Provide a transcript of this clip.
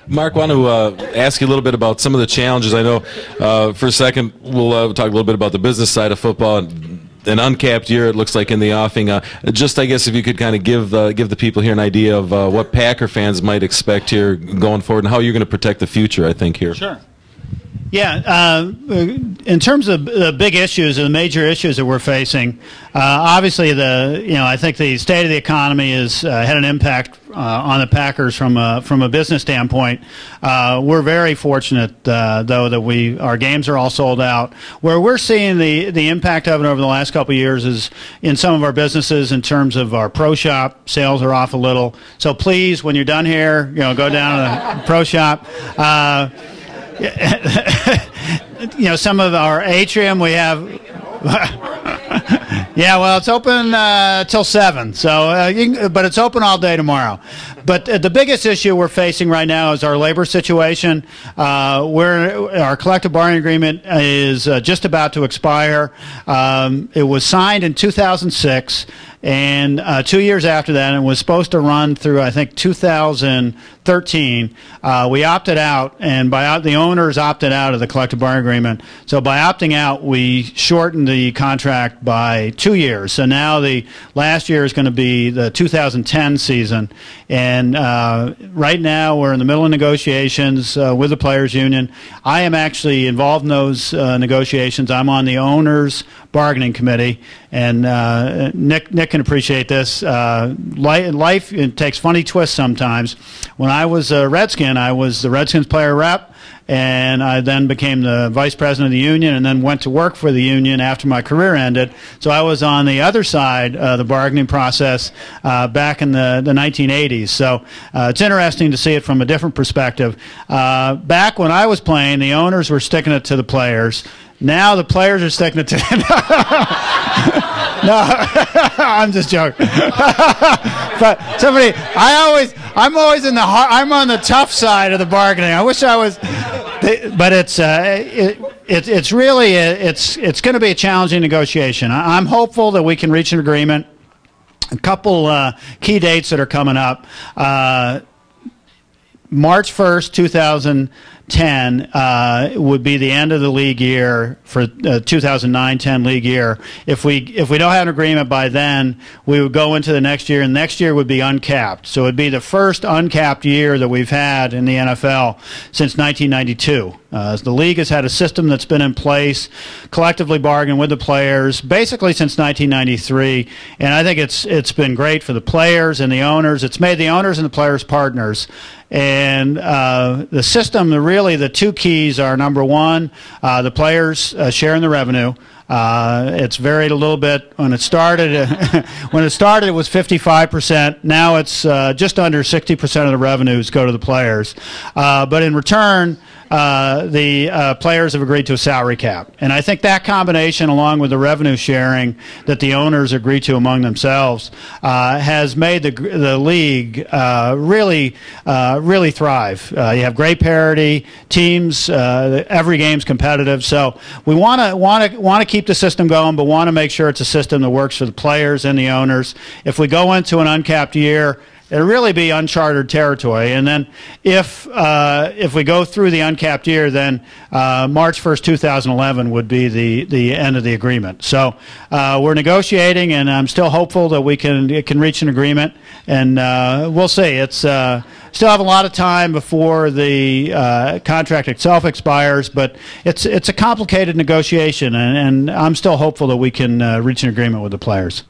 Mark, I want to ask you a little bit about some of the challenges. I know for a second we'll talk a little bit about the business side of football. An uncapped year, it looks like, in the offing. Just, I guess, if you could kind of give the people here an idea of what Packer fans might expect here going forward and how you're going to protect the future, I think, here. Sure. Yeah, in terms of the big issues, the major issues that we're facing, obviously I think the state of the economy has had an impact on the Packers from a business standpoint. We're very fortunate, though, that our games are all sold out. Where we're seeing the impact of it over the last couple of years is in some of our businesses in terms of our pro shop. Sales are off a little. So please, when you're done here, go down to the pro shop. Some of our atrium we have. Yeah, well, it's open till 7, so but it's open all day tomorrow. But the biggest issue we're facing right now is our labor situation. Our collective bargaining agreement is just about to expire. It was signed in 2006. And 2 years after that, it was supposed to run through, I think, 2013. We opted out, and the owners opted out of the collective bargaining agreement. So by opting out, we shortened the contract by 2 years. So now the last year is going to be the 2010 season. And right now, we're in the middle of negotiations with the Players Union. I am actually involved in those negotiations. I'm on the owners' bargaining committee, and Nick can appreciate this. Life takes funny twists sometimes. When I was a Redskin, I was the Redskins player rep, and I then became the vice president of the union and then went to work for the union after my career ended. So I was on the other side of the bargaining process back in the 1980s. So it's interesting to see it from a different perspective. Back when I was playing, the owners were sticking it to the players. Now the players are sticking it to No, I'm just joking. But I'm always I'm on the tough side of the bargaining. I wish I was, but it's really going to be a challenging negotiation. I'm hopeful that we can reach an agreement. A couple key dates that are coming up. March 1st, 2010 would be the end of the league year for 2009-10 league year. If we don't have an agreement by then, we would go into the next year, and next year would be uncapped. So it would be the first uncapped year that we've had in the NFL since 1992. The league has had a system that's been in place, collectively bargained with the players, basically since 1993, and I think it's been great for the players and the owners. It's made the owners and the players partners. And the system, really the two keys are, number one, the players sharing the revenue. It's varied a little bit. When it started, it was 55%. Now it's just under 60% of the revenues go to the players. But in return, the players have agreed to a salary cap. And I think that combination, along with the revenue sharing that the owners agree to among themselves, has made the league really thrive. You have great parity, teams, every game's competitive. So we want to keep the system going, but want to make sure it's a system that works for the players and the owners. If we go into an uncapped year, it'll really be uncharted territory. And then if we go through the uncapped year, then March 1st, 2011 would be the end of the agreement. So we're negotiating, and I'm still hopeful that we can reach an agreement. And we'll see. It's still have a lot of time before the contract itself expires, but it's a complicated negotiation, and I'm still hopeful that we can reach an agreement with the players.